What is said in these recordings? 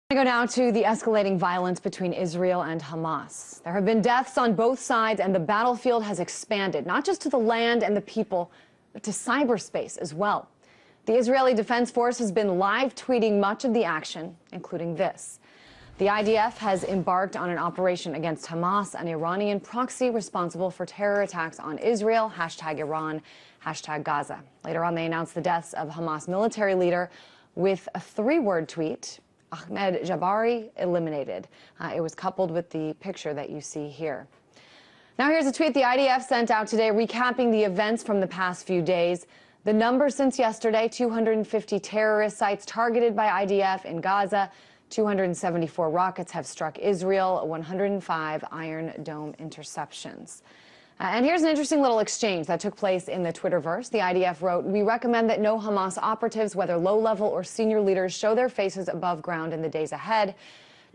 I go now to the escalating violence between Israel and Hamas. There have been deaths on both sides, and the battlefield has expanded, not just to the land and the people, but to cyberspace as well. The Israeli Defense Force has been live tweeting much of the action, including this. The IDF has embarked on an operation against Hamas, an Iranian proxy responsible for terror attacks on Israel, #Iran, #Gaza. Later on, they announced the deaths of Hamas military leader with a three-word tweet: Ahmed Jabari eliminated. It was coupled with the picture that you see here. Now here's a tweet the IDF sent out today recapping the events from the past few days. The number since yesterday: 250 terrorist sites targeted by IDF in Gaza, 274 rockets have struck Israel, 105 Iron Dome interceptions. And here's an interesting little exchange that took place in the Twitterverse. The IDF wrote, "We recommend that no Hamas operatives, whether low-level or senior leaders, show their faces above ground in the days ahead."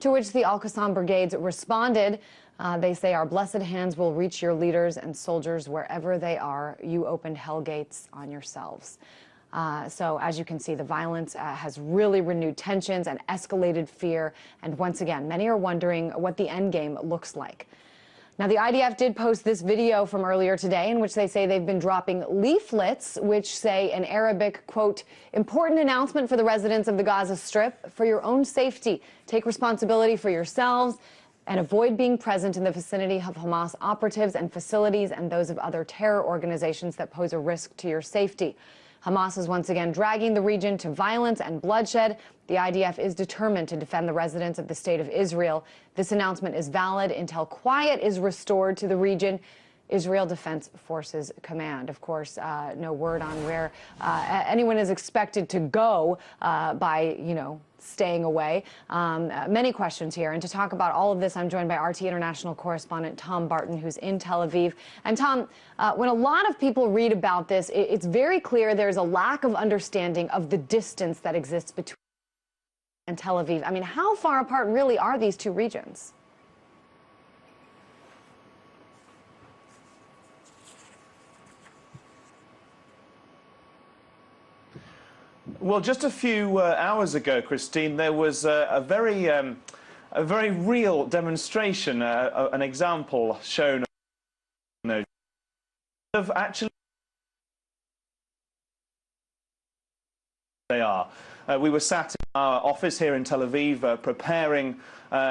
To which the Al-Qassam brigades responded, they say, "Our blessed hands will reach your leaders and soldiers wherever they are. You opened hell gates on yourselves." So as you can see, the violence has really renewed tensions and escalated fear. And once again, many are wondering what the end game looks like. Now, the IDF did post this video from earlier today in which they say they've been dropping leaflets which say in Arabic, quote, "Important announcement for the residents of the Gaza Strip. For your own safety, take responsibility for yourselves and avoid being present in the vicinity of Hamas operatives and facilities and those of other terror organizations that pose a risk to your safety." Hamas is once again dragging the region to violence and bloodshed. The IDF is determined to defend the residents of the state of Israel. This announcement is valid until quiet is restored to the region. Israel Defense Forces Command. Of course, no word on where anyone is expected to go by, staying away. Many questions here. And to talk about all of this, I'm joined by RT International correspondent Tom Barton, who's in Tel Aviv. And Tom, when a lot of people read about this, it's very clear there's a lack of understanding of the distance that exists between and Tel Aviv. I mean, how far apart really are these two regions? Well, just a few hours ago, Christine, there was a very real demonstration, an example shown of actually they are. We were sat in our office here in Tel Aviv preparing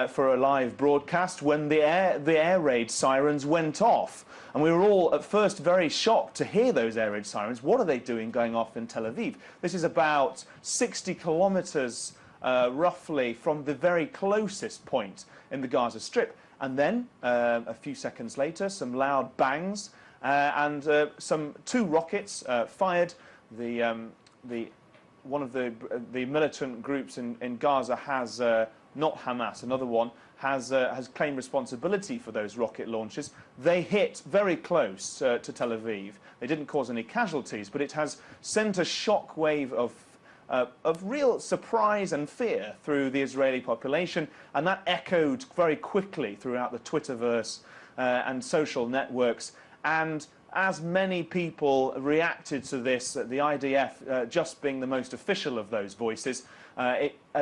for a live broadcast when the air raid sirens went off. And we were all at first very shocked to hear those air raid sirens. What are they doing going off in Tel Aviv? This is about 60 kilometers roughly from the very closest point in the Gaza Strip. And then a few seconds later, some loud bangs and two rockets fired. One of the militant groups in Gaza has, not Hamas, another one, has claimed responsibility for those rocket launches. They hit very close to Tel Aviv. They didn't cause any casualties, but it has sent a shockwave of real surprise and fear through the Israeli population, and that echoed very quickly throughout the Twitterverse and social networks. And as many people reacted to this, the IDF just being the most official of those voices,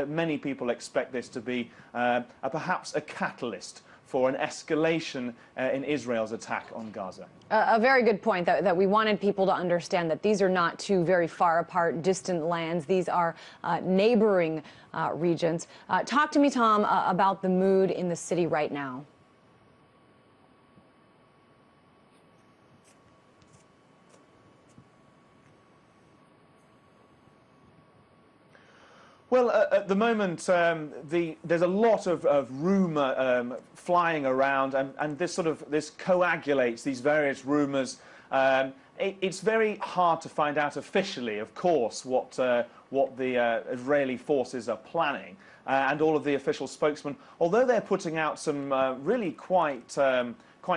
many people expect this to be perhaps a catalyst for an escalation in Israel's attack on Gaza. A very good point, that we wanted people to understand that these are not two very far apart, distant lands. These are neighboring regions. Talk to me, Tom, about the mood in the city right now. Well, at the moment, there's a lot of rumour flying around, and this coagulates these various rumours. It's very hard to find out officially, of course, what the Israeli forces are planning, and all of the official spokesmen, although they're putting out some really quite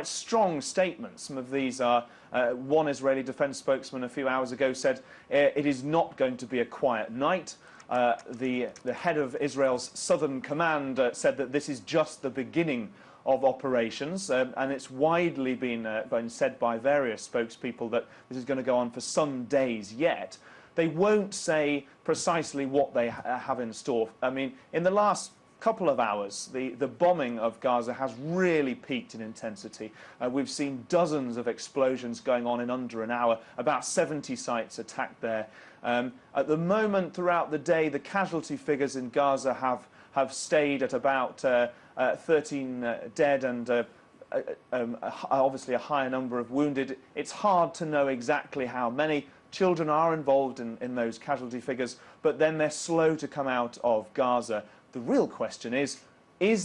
strong statements. Some of these are. One Israeli defence spokesman a few hours ago said it is not going to be a quiet night. The head of Israel's Southern Command said that this is just the beginning of operations, and it's widely been said by various spokespeople that this is going to go on for some days yet. They won't say precisely what they have in store. I mean, in the last couple of hours, the bombing of Gaza has really peaked in intensity. We've seen dozens of explosions going on in under an hour, about 70 sites attacked there. At the moment, throughout the day, the casualty figures in Gaza have stayed at about 13 dead and obviously a higher number of wounded. It's hard to know exactly how many. Children are involved in those casualty figures, but then they're slow to come out of Gaza. The real question is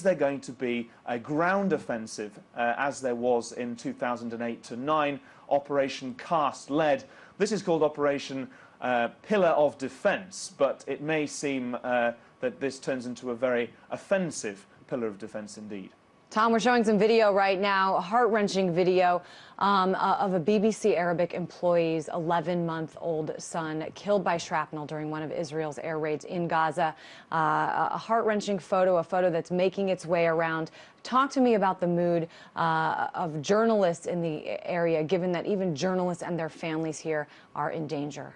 there going to be a ground offensive, as there was in 2008 to 9, Operation Cast-led? This is called Operation Pillar of Defence, but it may seem that this turns into a very offensive pillar of defence indeed. Tom, we're showing some video right now, a heart-wrenching video of a BBC Arabic employee's 11-month-old son killed by shrapnel during one of Israel's air raids in Gaza. A heart-wrenching photo, a photo that's making its way around. Talk to me about the mood of journalists in the area, given that even journalists and their families here are in danger.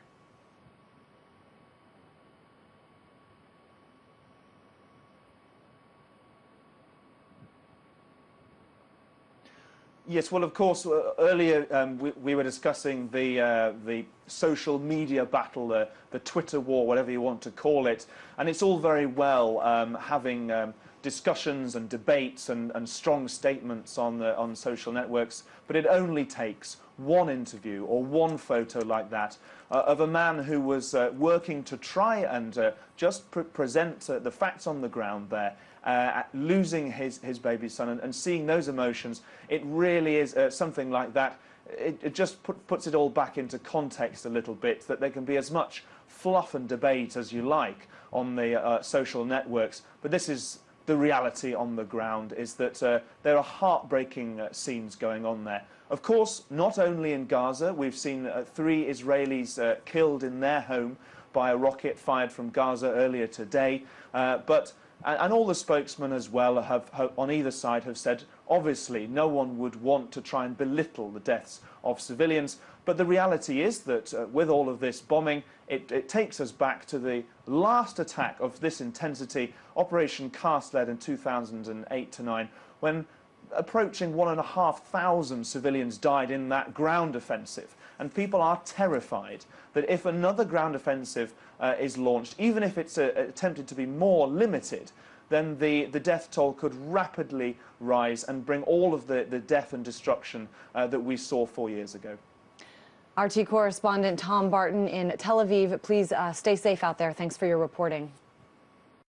Yes, well, of course, earlier we were discussing the social media battle, the Twitter war, whatever you want to call it, and it's all very well having discussions and debates and strong statements on social networks, but it only takes one interview or one photo like that of a man who was working to try and just present the facts on the ground there, losing his baby son and seeing those emotions. It really is something like that. It just puts it all back into context a little bit, that there can be as much fluff and debate as you like on the social networks, but this is the reality on the ground, is that there are heartbreaking scenes going on there. Of course, not only in Gaza, we've seen 3 Israelis killed in their home by a rocket fired from Gaza earlier today, and all the spokesmen as well have on either side have said, obviously, no one would want to try and belittle the deaths of civilians. But the reality is that with all of this bombing, it takes us back to the last attack of this intensity, Operation Cast-led in 2008 to 9, when approaching 1,500 civilians died in that ground offensive. And people are terrified that if another ground offensive is launched, even if it's attempted to be more limited, then the death toll could rapidly rise and bring all of the death and destruction that we saw 4 years ago. RT correspondent Tom Barton in Tel Aviv, please stay safe out there. Thanks for your reporting.